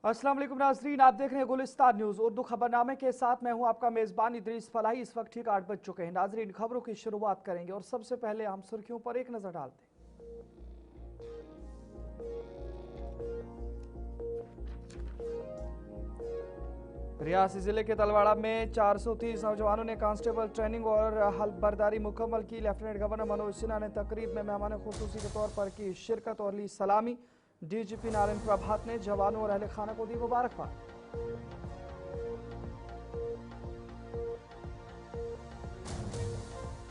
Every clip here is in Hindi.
अस्सलाम वालेकुम नाज़रीन, आप देख रहे हैं गुलिस्तान न्यूज़ उर्दू खबरनामे के साथ मैं हूं आपका मेज़बान इदरीस फलाही। इस वक्त ठीक 8 बज चुके हैं। नाज़रीन, खबरों की शुरुआत करेंगे और सबसे पहले हम सुर्खियों पर एक नज़र डालते हैं। रियासी जिले के तलवाड़ा में 430 नौजवानों ने कांस्टेबल ट्रेनिंग और हल्फबर्दारी मुकम्मल की। लेफ्टिनेंट गवर्नर मनोज सिन्हा ने तकरीब में मेहमान खुसूसी के तौर पर की शिरकत और ली सलामी। डीजीपी नारायण प्रभात ने जवानों और अहले खाना को दी मुबारकबाद।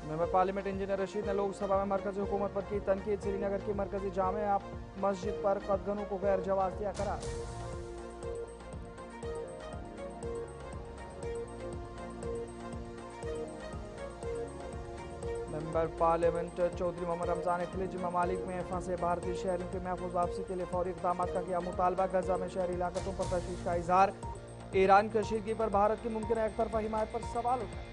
मेंबर पार्लियामेंट इंजीनियर रशीद ने लोकसभा में मरकजी हुकूमत पर की तनकीद। श्रीनगर की मरकजी जामे मस्जिद पर कदगनों को गैर जवाज दिया करार। मेंबर पार्लियामेंट चौधरी मोहम्मद रमजान ने खिलिज ममालिक में फंसे भारतीय शहरियों की महफूज वापसी के लिए फौरी इक़दाम का किया मुतालबा। गजा में शहरी इलाकों पर तशवीश का इजहार। ईरान की कशीदगी पर भारत की मुमकिन एक तरफा हिमायत पर सवाल उठाए।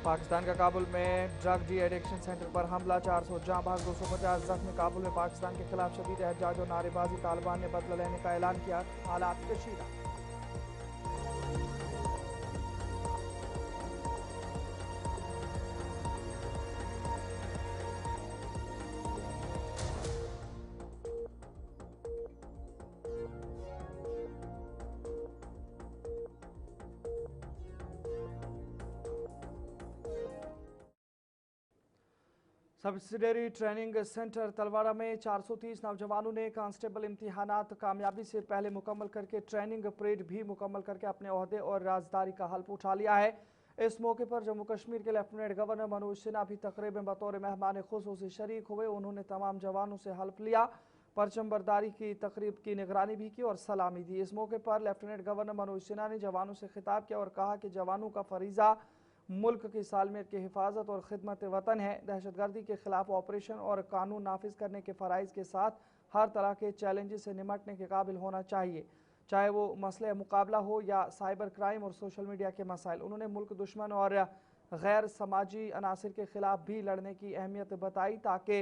पाकिस्तान का काबुल में ड्रग डी एडिक्शन सेंटर पर हमला, 400 जाँ भाग 250 जख्मी। काबुल में पाकिस्तान के खिलाफ शदीद एहतजाज और नारेबाजी। तालिबान ने बदला लेने का ऐलान किया। हालात कशीदा। सब्सिडरी ट्रेनिंग सेंटर तलवाड़ा में 430 नौजवानों ने कांस्टेबल इम्तिहानात कामयाबी से पहले मुकम्मल करके ट्रेनिंग परेड भी मुकम्मल करके अपने ओहदे और राजदारी का हल्फ उठा लिया है। इस मौके पर जम्मू कश्मीर के लेफ्टिनेंट गवर्नर मनोज सिन्हा भी तकरीब में बतौर मेहमान खुसूसी शरीक हुए। उन्होंने तमाम जवानों से हल्फ लिया, परचम बरदारी की तकरीब की निगरानी भी की और सलामी दी। इस मौके पर लेफ्टिनेंट गवर्नर मनोज सिन्हा ने जवानों से खिताब किया और कहा कि जवानों का फरीज़ा मुल्क की सालमियत की हिफाजत और खिदमत वतन है। दहशतगर्दी के खिलाफ ऑपरेशन और कानून नाफिज करने के फ़राइज़ के साथ हर तरह के चैलेंजेस से निमटने के काबिल होना चाहिए, चाहे वो मसले मुकाबला हो या साइबर क्राइम और सोशल मीडिया के मसाइल। उन्होंने मुल्क दुश्मन और गैर समाजी अनासर के खिलाफ भी लड़ने की अहमियत बताई ताकि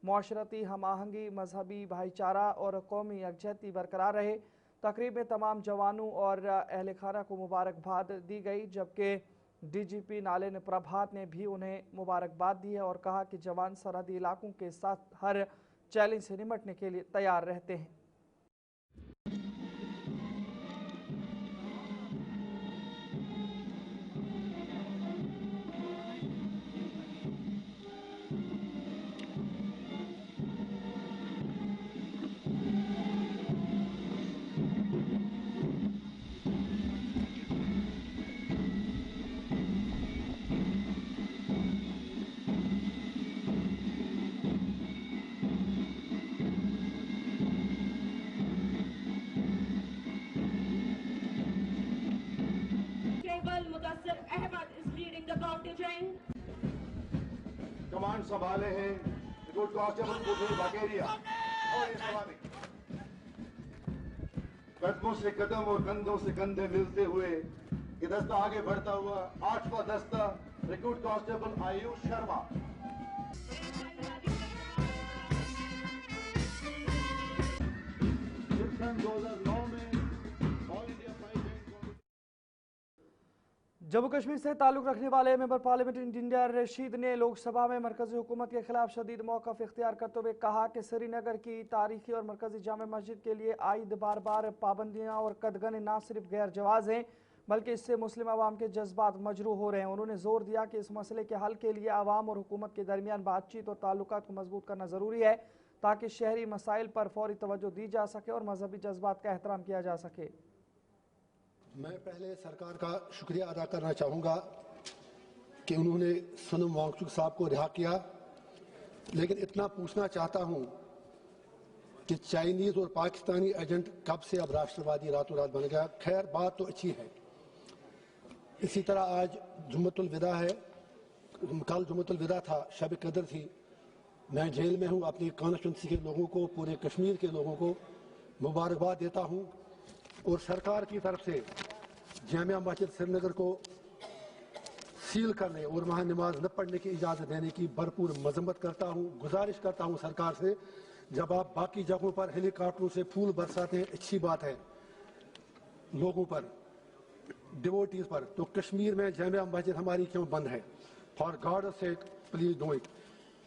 माशरती हम आहंगी, मजहबी भाईचारा और कौमी यकजहती बरकरार रहे। तकरीब में तमाम जवानों और अहल खाना को मुबारकबाद दी गई, जबकि डीजीपी नारायण प्रभात ने भी उन्हें मुबारकबाद दी है और कहा कि जवान सरहदी इलाकों के साथ हर चैलेंज से निपटने के लिए तैयार रहते हैं। कमांड संभाले हैं रिक्रूट कांस्टेबल बुजुर्ग बकेरिया और ये सवारी कदमों से कदम और कंधों से कंधे मिलते हुए ये दस्ता आगे बढ़ता हुआ 8वां दस्ता रिक्रूट कांस्टेबल आयुष शर्मा। शिक्षण 2009 में जम्मू कश्मीर से ताल्लुक़ रखने वाले मेंबर पार्लियामेंट इंजीनियर रशीद ने लोकसभा में मरकजी हुकूमत के खिलाफ शदीद मौक़िफ़ इख्तियार करते हुए कहा कि श्रीनगर की तारीखी और मरकजी जामे मस्जिद के लिए आयद बार बार पाबंदियाँ और कदगन न सिर्फ गैर जवाज़ हैं बल्कि इससे मुस्लिम अवाम के जज्बात मजरूह हो रहे हैं। उन्होंने जोर दिया कि इस मसले के हल के लिए आवाम और हुकूमत के दरमियान बातचीत और ताल्लुकात को मजबूत करना ज़रूरी है ताकि शहरी मसाइल पर फौरी तवज्जो दी जा सके और मजहबी जज्बात का एहतराम किया जा सके। मैं पहले सरकार का शुक्रिया अदा करना चाहूँगा कि उन्होंने सनम वांगचुक साहब को रिहा किया, लेकिन इतना पूछना चाहता हूँ कि चाइनीज़ और पाकिस्तानी एजेंट कब से अब राष्ट्रवादी रातों रात बन गया। खैर, बात तो अच्छी है। इसी तरह आज जुम्मतुल विदा है, कल जुम्मतुल विदा था, शब कदर थी। मैं जेल में हूँ। अपनी कॉन्स्टिट्यूंसी के लोगों को, पूरे कश्मीर के लोगों को मुबारकबाद देता हूँ और सरकार की तरफ से जामिया मस्जिद श्रीनगर को सील करने और वहां नमाज न पढ़ने की इजाज़त देने की भरपूर मजम्मत करता हूं। गुजारिश करता हूं सरकार से, जब आप बाकी जगहों पर हेलीकॉप्टरों से फूल बरसाते हैं, अच्छी बात है लोगों पर, डिवोटीज पर, तो कश्मीर में जामिया मस्जिद हमारी क्यों बंद है? For God sake please do it.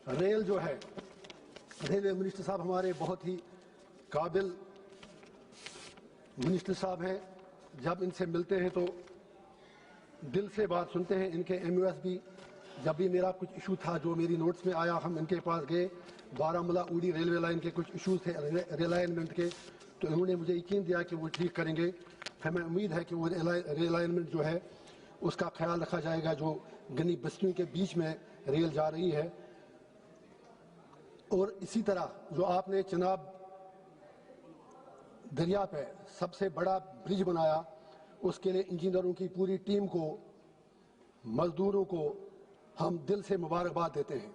Rail जो है, रेलवे मिनिस्टर साहब हमारे बहुत ही काबिल मिनिस्टर साहब हैं। जब इनसे मिलते हैं तो दिल से बात सुनते हैं। इनके MUS भी, जब भी मेरा कुछ इशू था जो मेरी नोट्स में आया, हम इनके पास गए। बारामूला उड़ी रेलवे लाइन के कुछ इश्यूज थे रिलाइनमेंट के, तो इन्होंने मुझे यकीन दिया कि वो ठीक करेंगे। हमें उम्मीद है कि वो रिलाइनमेंट जो है उसका ख्याल रखा जाएगा, जो गनी बस्तियों के बीच में रेल जा रही है। और इसी तरह जो आपने चनाब दरिया पे सबसे बड़ा ब्रिज बनाया, उसके लिए इंजीनियरों की पूरी टीम को, मजदूरों को हम दिल से मुबारकबाद देते हैं।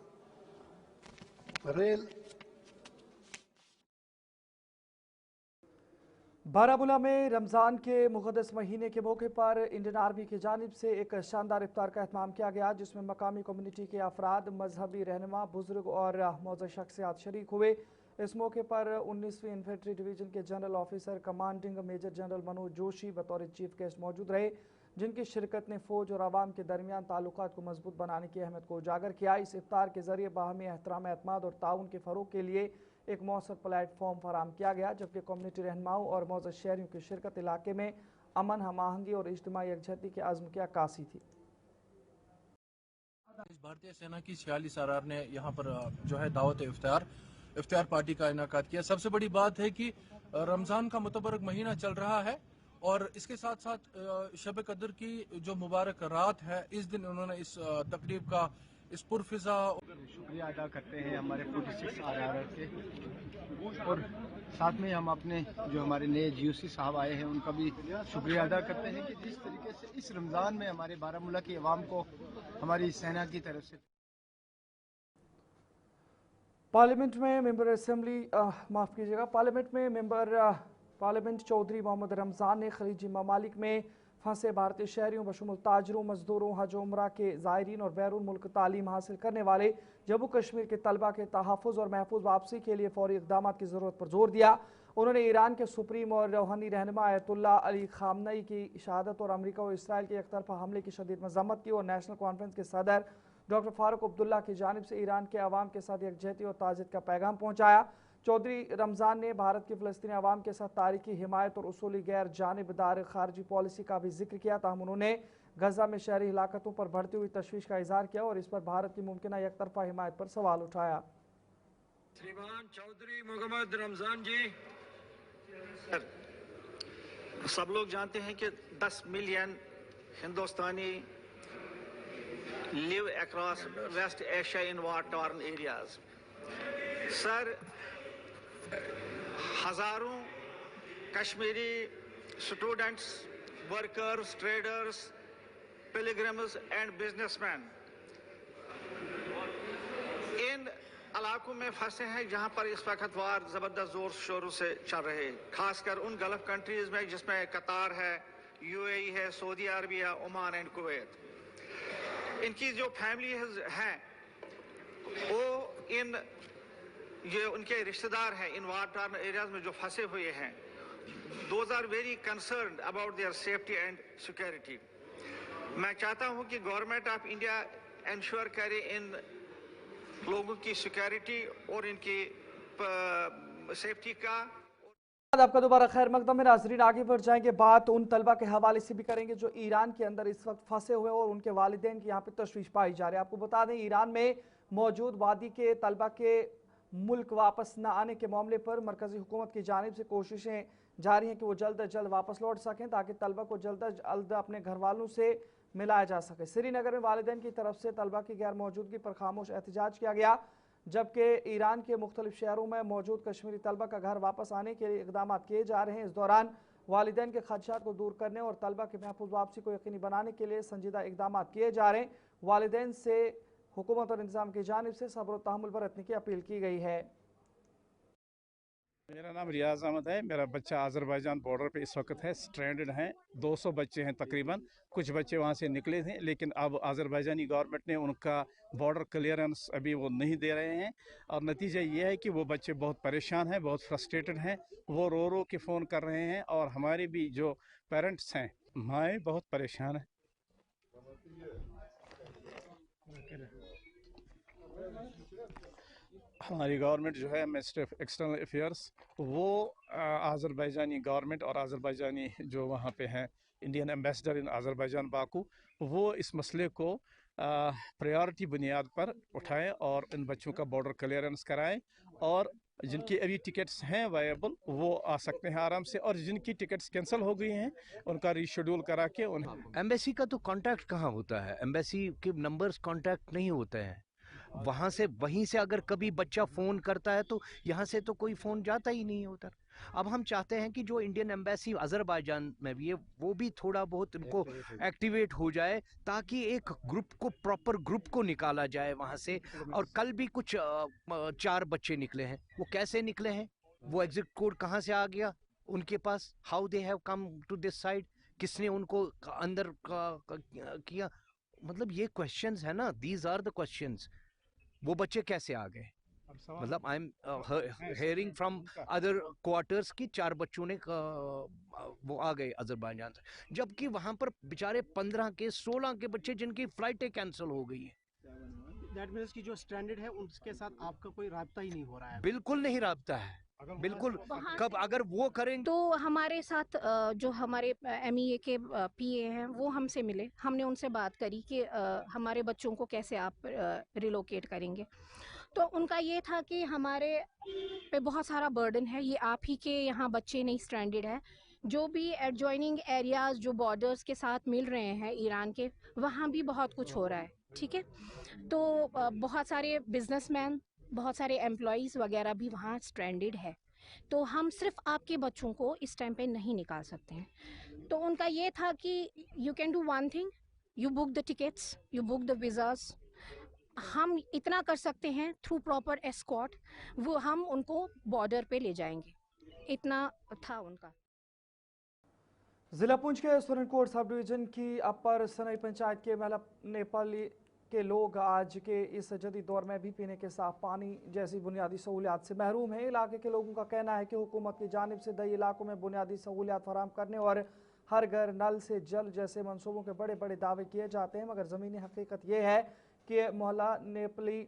रेल बारामूला में रमज़ान के मुक़द्दस महीने के मौके पर इंडियन आर्मी की जानिब से एक शानदार इफ्तार का एहतमाम किया गया, जिसमें मकामी कम्युनिटी के अफराद, मजहबी रहनुमा, बुजुर्ग और मौजूद शख्सियात शरीक हुए। इस मौके पर 19वीं इन्फेंट्री डिवीज़न के general officer commanding major general Manoj Joshi बतौर चीफ गेस्ट मौजूद रहे, जिनकी शिरकत ने फ़ौज और आवाम के दरमियान ताल्लुकात को मजबूत बनाने की अहमियत को उजागर किया। इस इफ्तार के जरिए बाहमी एहतराम, एतमाद और ताउन के फ़रोग के लिए एक मौसर प्लेटफॉर्म फराम किया गया, जबकि कम्युनिटी रहनुमाओं और मौजूद शहरियों की शिरकत इलाके में अमन, हमआहंगी और इज्तिमाई यकजहती के आज़म की अक्कासी थी। भारतीय सेना की 46 आरआर ने यहाँ पर जो है दावत इफ्तार पार्टी का इनाकाद किया। सबसे बड़ी बात है कि रमज़ान का मुतबरक महीना चल रहा है और इसके साथ साथ शब कदर की जो मुबारक रात है, इस दिन उन्होंने इस तकरीब का इस पुरफिजा शुक्रिया अदा करते हैं हमारे 46 आरआर के, और साथ में हम अपने जो हमारे नए GOC साहब आए हैं उनका भी शुक्रिया अदा करते हैं कि जिस तरीके से इस रमज़ान में हमारे बारामूला की आवाम को हमारी सेना की तरफ से। पार्लियामेंट में मेंबर असेंबली माफ़ कीजिएगा पार्लियामेंट में मेंबर पार्लियामेंट चौधरी मोहम्मद रमज़ान ने खलीजी ममालिक में फंसे भारतीय शहरियों बशुमूल ताजरों, मजदूरों, हज उम्रा के ज़ायरीन और बैरून मुल्क तालीम हासिल करने वाले जम्मू कश्मीर के तलबा के तहफ़्फ़ुज़ और महफूज वापसी के लिए फ़ौरी इक़दामात की ज़रूरत पर जोर दिया। उन्होंने ईरान के सुप्रीम और रूहानी रहनुमा अयतुल्लाह अली ख़ामनई की शहादत और अमरीका और इसराइल के एकतरफ़ा हमले की शदीद मज़म्मत की और नेशनल कॉन्फ्रेंस के सदर डॉक्टर फारूक अब्दुल्ला की जानिब से ईरान के अवाम के साथ यकजहती और ताज़ियत का पैगाम पहुँचाया। चौधरी रमज़ान ने भारत की फ़लस्तीनी अवाम के साथ तारीखी हिमायत और उसूली गैर जानिबदार खारजी पॉलिसी का भी जिक्र किया। ताहम उन्होंने गजा में शहरी हिलाकतों पर बढ़ती हुई तशवीश का इजहार किया और इस पर भारत की मुमकिन एकतरफा हिमायत पर सवाल उठाया। श्रीमान चौधरी मोहम्मद रमज़ान जी, सब लोग जानते हैं कि 10 million Hindustani live across West Asia in war torn areas. Sir, हजारों Kashmiri students, workers, traders, pilgrims and businessman इन इलाकों में फंसे हैं जहां पर इस वक्त वार जबरदस्त जोर शोरों से चल रहे हैं, खासकर उन गल्फ कंट्रीज में जिसमें कतार है, UAE है, Saudi Arabia, Oman and Kuwait. इनकी जो फैमिली हैं वो इन ये उनके रिश्तेदार हैं इन वार टॉर्न एरियाज में जो फंसे हुए हैं। Those are very concerned about their safety and security. मैं चाहता हूं कि गवर्नमेंट ऑफ इंडिया इंश्योर करे इन लोगों की सिक्योरिटी और इनकी सेफ्टी का। आपका दोबारा खैर मकदम है नाजरीन। आगे बढ़ जाएंगे, बात उन तलबा के हवाले से भी करेंगे जो ईरान के अंदर इस वक्त फंसे हुए और उनके वालिदैन की यहाँ पे तशवीश पाई जा रही है। आपको बता दें, ईरान में मौजूद वादी के तलबा के मुल्क वापस न आने के मामले पर मरकजी हुकूमत की जानिब से कोशिशें जारी हैं कि वो जल्द अज जल्द वापस लौट सकें ताकि तलबा को जल्द अज जल्द अपने घर वालों से मिलाया जा सके। श्रीनगर में वालिदैन की तरफ से तलबा की गैर मौजूदगी पर खामोश एहतजाज किया गया, जबकि ईरान के मुख्तलिफ शहरों में मौजूद कश्मीरी तलबा का घर वापस आने के लिए इकदाम किए जा रहे हैं। इस दौरान वालिदैन के खदशात को दूर करने और तलबा की महफूज वापसी को यकीनी बनाने के लिए संजीदा इकदाम किए जा रहे हैं। वालिदैन से हुकूमत और इंतजाम की जानिब से सब्र और तहम्मुल बरतने की अपील की गई है। मेरा नाम रियाज अहमद है। मेरा बच्चा आज़रबाईजान बॉर्डर पे इस वक्त है, स्ट्रैंडेड हैं। 200 बच्चे हैं तकरीबन। कुछ बच्चे वहाँ से निकले थे, लेकिन अब आज़रबाईजानी गवर्नमेंट ने उनका बॉर्डर क्लियरेंस अभी वो नहीं दे रहे हैं, और नतीजा ये है कि वो बच्चे बहुत परेशान हैं, बहुत फ्रस्ट्रेटेड हैं। वो रो रो के फ़ोन कर रहे हैं, और हमारे भी जो पेरेंट्स हैं, माएँ बहुत परेशान हैं। हमारी गवर्नमेंट जो है, मिनिस्ट्री ऑफ एक्सटर्नल अफेयर्स, वो आज़रबाईजानी गवर्नमेंट और आज़रबाईजानी जो वहाँ पे हैं इंडियन एम्बेसडर इन आज़रबाईजान बाकू, वो इस मसले को प्रायोरिटी बुनियाद पर उठाएं और इन बच्चों का बॉर्डर क्लियरेंस कराएं, और जिनकी अभी टिकट्स हैं वायबल वो आ सकते हैं आराम से, और जिनकी टिकट्स कैंसिल हो गई हैं उनका रीशेड्यूल करा के उन्हें। एम्बेसी का तो कांटेक्ट कहाँ होता है? एम्बेसी के नंबर्स कांटेक्ट नहीं होते हैं वहां से। वहीं से अगर कभी बच्चा फोन करता है तो यहाँ से तो कोई फोन जाता ही नहीं है उधर। अब हम चाहते हैं कि जो इंडियन एम्बेसी अजरबैजान में भी है वो भी थोड़ा बहुत इनको एक्टिवेट हो जाए, ताकि एक ग्रुप को, प्रॉपर ग्रुप को निकाला जाए वहां से। और कल भी कुछ 4 बच्चे निकले हैं। वो कैसे निकले हैं? वो एग्जिट कोड कहाँ से आ गया उनके पास? How they have come to this side? किसने उनको अंदर किया? मतलब ये क्वेश्चंस है ना, दीज आर द क्वेश्चंस। वो बच्चे कैसे आ गए? मतलब I am hearing from other quarters की 4 बच्चों ने वो आ गए अजरबैजान से, जबकि वहां पर बेचारे 15 के 16 के बच्चे जिनकी फ्लाइटें कैंसिल हो गई है। दैट मींस कि जो स्ट्रैंडेड है उनके साथ आपका कोई राब्ता ही नहीं हो रहा है? बिल्कुल नहीं राब्ता है, बिल्कुल। कब अगर वो करेंगे तो हमारे साथ जो हमारे MEA के PA हैं वो हमसे मिले, हमने उनसे बात करी कि हमारे बच्चों को कैसे आप रिलोकेट करेंगे। तो उनका ये था कि हमारे पे बहुत सारा बर्डन है, ये आप ही के यहाँ बच्चे नहीं स्ट्रैंडेड है, जो भी एडजॉइनिंग एरियाज जो बॉर्डर्स के साथ मिल रहे हैं ईरान के, वहाँ भी बहुत कुछ हो रहा है। ठीक है, तो बहुत सारे बिजनेसमैन, बहुत सारे एम्प्लॉयज़ वगैरह भी वहाँ स्ट्रैंडेड है, तो हम सिर्फ आपके बच्चों को इस टाइम पे नहीं निकाल सकते हैं। तो उनका ये था कि you can do one thing, you book the tickets, you book the visas, हम इतना कर सकते हैं थ्रू प्रॉपर एस्कॉर्ट, वो हम उनको बॉर्डर पे ले जाएंगे, इतना था उनका। जिला पुंछ के सुरनकोट सब डिवीजन की अपर सनई पंचायत के महिला नेपाली के लोग आज के इस जदीद दौर में भी पीने के साफ पानी जैसी बुनियादी सहूलियात से महरूम हैं। इलाके के लोगों का कहना है कि हुकूमत की जानिब से दई इलाकों में बुनियादी सहूलियात फराहम करने और हर घर नल से जल जैसे मनसूबों के बड़े बड़े दावे किए जाते हैं, मगर ज़मीनी हकीकत यह है कि मोहल्ला नेपाली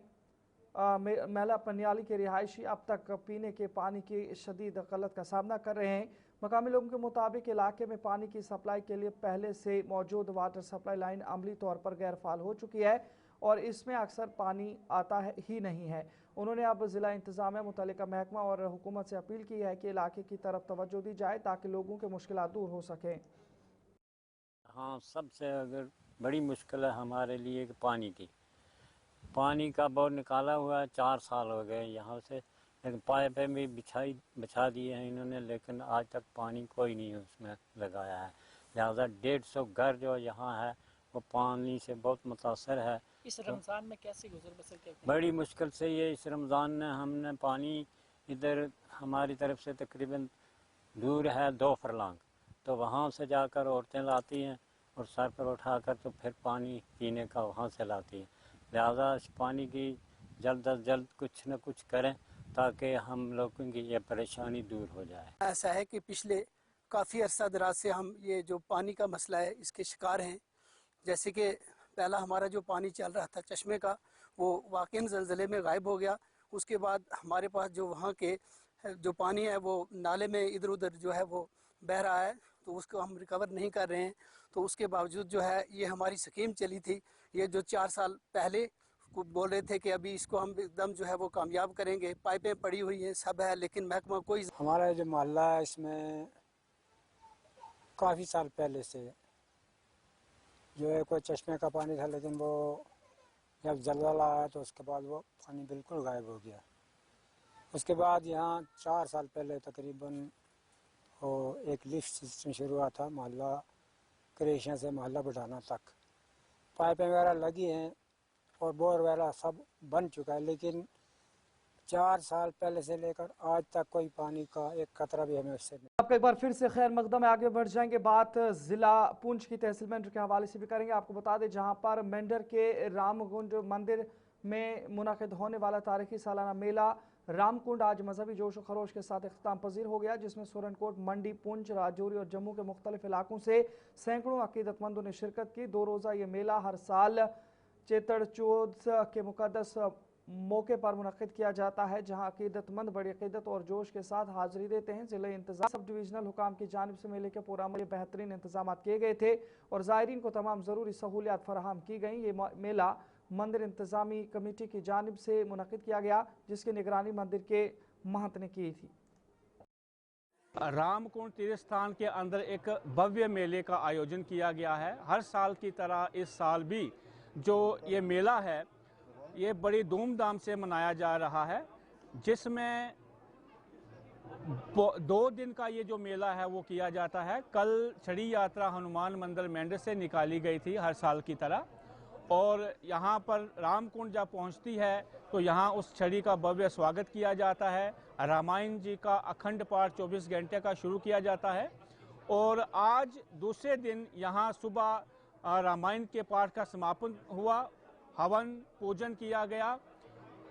महिला पनियाली के रिहायशी अब तक पीने के पानी की शदीद क़ल्लत का सामना कर रहे हैं। मकामी लोगों के मुताबिक इलाके में पानी की सप्लाई के लिए पहले से मौजूद वाटर सप्लाई लाइन अमली तौर पर गैर फाल हो चुकी है और इसमें अक्सर पानी आता ही नहीं है। उन्होंने अब ज़िला इंतज़ामिया, मुतल्लिका महकमा और हुकूमत से अपील की है कि इलाके की तरफ तवज्जो दी जाए ताकि लोगों के मुश्किलात दूर हो सकें। हाँ, सबसे अगर बड़ी मुश्किल है हमारे लिए कि पानी का बोर निकाला हुआ है, 4 साल हो गए यहाँ से, लेकिन पाइपें भी बिछा दिए हैं इन्होंने, लेकिन आज तक पानी कोई नहीं उसमें लगाया है। लिहाजा 150 घर जो यहाँ है वो पानी से बहुत मुतासर है। इस रमज़ान में कैसे गुजर बसर करते हैं? बड़ी मुश्किल से ये इस रमज़ान में हमने पानी इधर हमारी तरफ से तकरीबन दूर है 2 फरलांग, तो वहाँ से जाकर औरतें लाती हैं और सर पर उठाकर तो फिर पानी पीने का वहाँ से लाती हैं। लिहाजा इस पानी की जल्द अज जल्द कुछ न कुछ करें ताकि हम लोगों की ये परेशानी दूर हो जाए। ऐसा है कि पिछले काफ़ी अरसा दराज से हम ये जो पानी का मसला है इसके शिकार हैं। जैसे कि पहला हमारा जो पानी चल रहा था चश्मे का, वो वाक़ई ज़लज़ले में गायब हो गया। उसके बाद हमारे पास जो वहाँ के जो पानी है वो नाले में इधर उधर जो है वो बह रहा है, तो उसको हम रिकवर नहीं कर रहे हैं। तो उसके बावजूद जो है ये हमारी स्कीम चली थी, ये जो 4 साल पहले को बोल रहे थे कि अभी इसको हम एकदम जो है वो कामयाब करेंगे। पाइपें पड़ी हुई हैं, सब है, लेकिन महकमा कोई। हमारा जो मोहल्ला है इसमें काफ़ी साल पहले से जो है कोई चश्मे का पानी था, लेकिन वो जब जलवाला आया तो उसके बाद वो पानी बिल्कुल गायब हो गया। उसके बाद यहाँ 4 साल पहले तकरीबन वो एक लिफ्ट सिस्टम शुरू हुआ था मोहल्ला क्रेशिया से मोहल्ला बढ़ाना तक। पाइपें वगैरह लगी हैं और बोर वगैरह सब बन चुका है, लेकिन 4 साल पहले से लेकर आज तक कोई पानी का एक कतरा भी हमें उससे नहीं। आपका एक बार फिर से खैर मकदम है, आगे बढ़ जाएंगे। बात जिला पुंछ की तहसील मेंढर के हवाले से भी करेंगे। आपको बता दें जहां पर मेंढर के रामकुंड मंदिर में मुनाकिद होने वाला तारीखी सालाना मेला रामकुंड आज मजहबी जोश व खरोश के साथ इख्तिताम पजीर हो गया, जिसमें सुरनकोट, मंडी, पुंछ, राजौरी और जम्मू के मुख्तलिफ इलाकों से सैकड़ों अकीदतमंदों ने शिरकत की। 2 रोज़ा ये मेला हर साल चेतड़ चौथ के मुकद्दस मौके पर मुनक्किद किया जाता है, जहां अकीदतमंद बड़ी अकीदत और जोश के साथ हाजिरी देते हैं। जिले इंतजाम सब डिवीजनल हुकाम की जानिब से मेले के पुराने बेहतरीन इंतजाम किए गए थे और ज़ायरीन को तमाम ज़रूरी सहूलियात फराहम की गई। ये मेला मंदिर इंतजामी कमेटी की जानिब से मुनक्किद किया गया, जिसकी निगरानी मंदिर के महंत ने की थी। रामकुंड तीर्थ स्थान के अंदर एक भव्य मेले का आयोजन किया गया है। हर साल की तरह इस साल भी जो ये मेला है ये बड़ी धूमधाम से मनाया जा रहा है, जिसमें 2 दिन का ये जो मेला है वो किया जाता है। कल छड़ी यात्रा हनुमान मंदिर मेंढर से निकाली गई थी हर साल की तरह, और यहाँ पर रामकुंड जब पहुँचती है तो यहाँ उस छड़ी का भव्य स्वागत किया जाता है। रामायण जी का अखंड पाठ 24 घंटे का शुरू किया जाता है और आज दूसरे दिन यहाँ सुबह रामायण के पाठ का समापन हुआ, हवन पूजन किया गया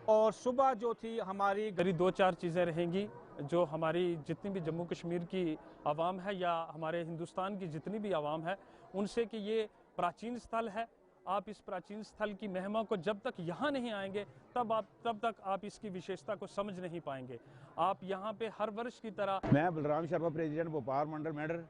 और सुबह जो थी हमारी करीब 2-4 चीज़ें रहेंगी जो हमारी जितनी भी जम्मू कश्मीर की आवाम है या हमारे हिंदुस्तान की जितनी भी आवाम है उनसे कि ये प्राचीन स्थल है। आप इस प्राचीन स्थल की महिमा को जब तक यहाँ नहीं आएंगे तब तक आप इसकी विशेषता को समझ नहीं पाएंगे। आप यहाँ पे हर वर्ष की तरह। मैं बलराम शर्मा, प्रेसिडेंट व्यापार मंडल मेंढर।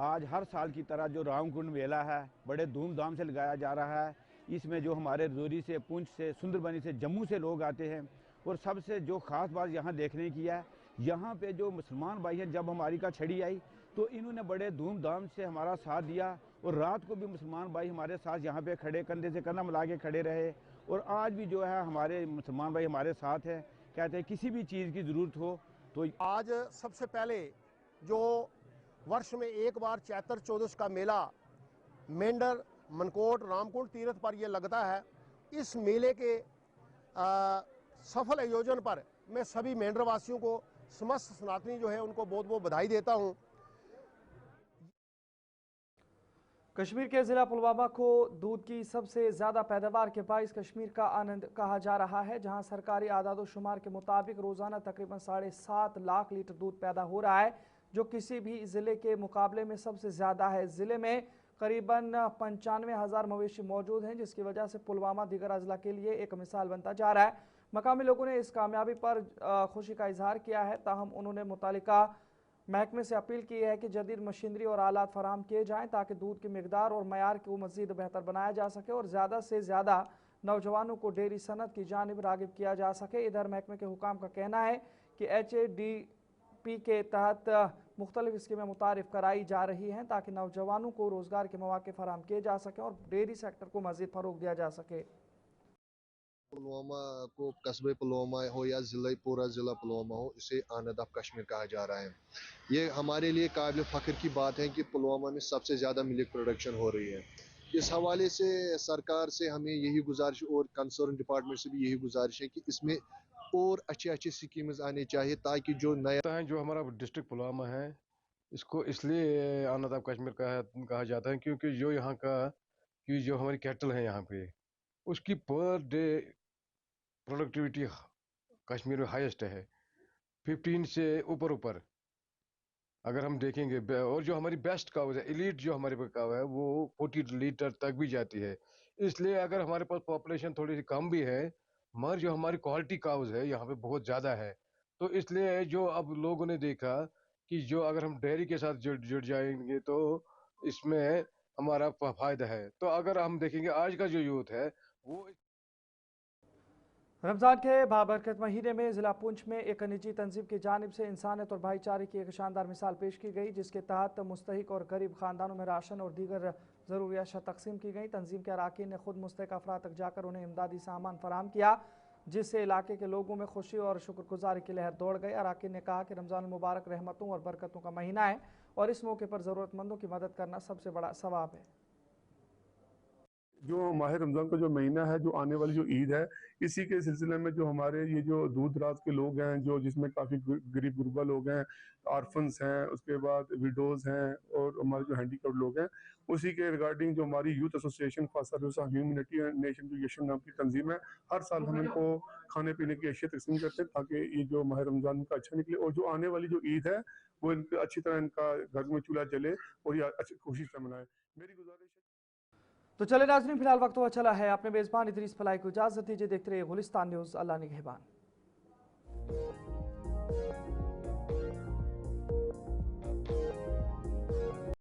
आज हर साल की तरह जो रामकुंड मेला है बड़े धूमधाम से लगाया जा रहा है। इसमें जो हमारे रजौरी से, पुंछ से, सुंदरबनी से, जम्मू से लोग आते हैं और सबसे जो ख़ास बात यहाँ देखने की है, यहाँ पे जो मुसलमान भाई हैं, जब हमारी का छड़ी आई तो इन्होंने बड़े धूमधाम से हमारा साथ दिया और रात को भी मुसलमान भाई हमारे साथ यहाँ पे खड़े, कंधे से कंधा मिला के खड़े रहे और आज भी जो है हमारे मुसलमान भाई हमारे साथ हैं। कहते हैं किसी भी चीज़ की ज़रूरत हो तो। आज सबसे पहले जो वर्ष में एक बार चैत्र चौदस का मेला मेंढर, मनकोट, रामकुंड तीर्थ पर यह लगता है, इस मेले के सफल आयोजन पर मैं सभी मेंढर वासियों को, समस्त सनातनी जो है उनको बहुत बहुत बधाई देता हूं। कश्मीर के ज़िला पुलवामा को दूध की सबसे ज़्यादा पैदावार के बाइस कश्मीर का आनंद कहा जा रहा है, जहां सरकारी आदाद-ओ-शुमार के मुताबिक रोज़ाना तकरीबन 7.5 लाख लीटर दूध पैदा हो रहा है, जो किसी भी ज़िले के मुकाबले में सबसे ज़्यादा है। ज़िले में करीबन 95,000 मवेशी मौजूद हैं, जिसकी वजह से पुलवामा दीगर अजला के लिए एक मिसाल बनता जा रहा है। मकामी लोगों ने इस कामयाबी पर खुशी का इजहार किया है, ताहम उन्होंने मुतालिका महकमे से अपील की है कि जदीद मशीनरी और आलात फराहम किए जाएँ ताकि दूध की मिकदार और मयार को मज़ीद बेहतर बनाया जा सके और ज़्यादा से ज़्यादा नौजवानों को डेयरी सनत की जानिब रागिब किया जा सके। इधर महकमे के हुकाम का कहना है कि HADP के तहत मुख्तलिफ स्कीमें मुतारिफ कराई जा रही हैं ताकि नौजवानों को रोज़गार के मौके फराहम किए जा सकें और डेयरी सेक्टर को मज़ीद फ़रोग़ दिया जा सके। पुलवामा को कस्बे पुलवामा हो या पूरा ज़िला पुलवामा हो, इसे आनंद ऑफ कश्मीर कहा जा रहा है। ये हमारे लिए काबिल फ़ख्र की बात है कि पुलवामा में सबसे ज़्यादा मिल्क प्रोडक्शन हो रही है। इस हवाले से सरकार से हमें यही गुजारिश और कंसर्न डिपार्टमेंट से भी यही गुजारिश है कि इसमें और अच्छी स्कीम्स आनी चाहिए ताकि जो नया जो हमारा डिस्ट्रिक्ट पुलवामा है इसको इसलिए आनंद ऑफ कश्मीर कहा जाता है क्योंकि जो यहाँ का कि जो हमारी कैटल है यहाँ पे उसकी पर डे प्रोडक्टिविटी कश्मीर में हाईएस्ट है, 15 से ऊपर अगर हम देखेंगे। और जो हमारी बेस्ट काउज है, एलीट जो हमारे पास काव है वो 40 लीटर तक भी जाती है। इसलिए अगर हमारे पास पॉपुलेशन थोड़ी सी कम भी है मगर जो हमारी क्वालिटी काउज है यहाँ पे बहुत ज़्यादा है, तो इसलिए जो अब लोगों ने देखा कि जो अगर हम डेयरी के साथ जुड़ जाएंगे तो इसमें हमारा फायदा है। तो अगर हम देखेंगे आज का जो यूथ है वो रमज़ान के बाबरकत महीने में ज़िला पुंछ में एक निजी तंजीम की जानिब से इंसानियत और भाईचारे की एक शानदार मिसाल पेश की गई, जिसके तहत मुस्तहिक और गरीब ख़ानदानों में राशन और दीगर ज़रूरियात तकसीम की गई। तंजीम के अराकीन ने खुद मुस्तहिक अफराद तक जाकर उन्हें इमदादी सामान फराहम किया, जिससे इलाके के लोगों में खुशी और शुक्रगुजारी की लहर दौड़ गई। अराकीन ने कहा कि रमज़ान मुबारक रहमतों और बरकतों का महीना है और इस मौके पर ज़रूरतमंदों की मदद करना सबसे बड़ा सवाब है। जो माह रमज़ान का जो महीना है, जो आने वाली जो ईद है, इसी के सिलसिले में जो हमारे ये जो दूर दराज के लोग हैं, जो जिसमें काफ़ी गरीब गुरबा लोग हैं, आर्फन्स हैं, उसके बाद विडोज़ हैं और हमारे जो हैंडीकैप्ड लोग हैं, उसी के रिगार्डिंग जो हमारी youth association for service of humanity and nation जो यशन नाम की तंजीम है, हर साल हम इनको खाने पीने की अशिया तकसीम करते हैं ताकि ये जो माह रमज़ान का अच्छा निकले और जो आने वाली जो ईद है वो इनका अच्छी तरह इनका घर में चूल्हा जले और ये अच्छी खुशी से मनाए। मेरी गुजारिश है। तो चले नाज़रीन, फिलहाल वक्त हुआ चला है। अपने मेज़बान इदरीस फलाई को इजाज़त दीजिए। देखते रहिए गुलिस्तान न्यूज़। अल्लाह निगहबान।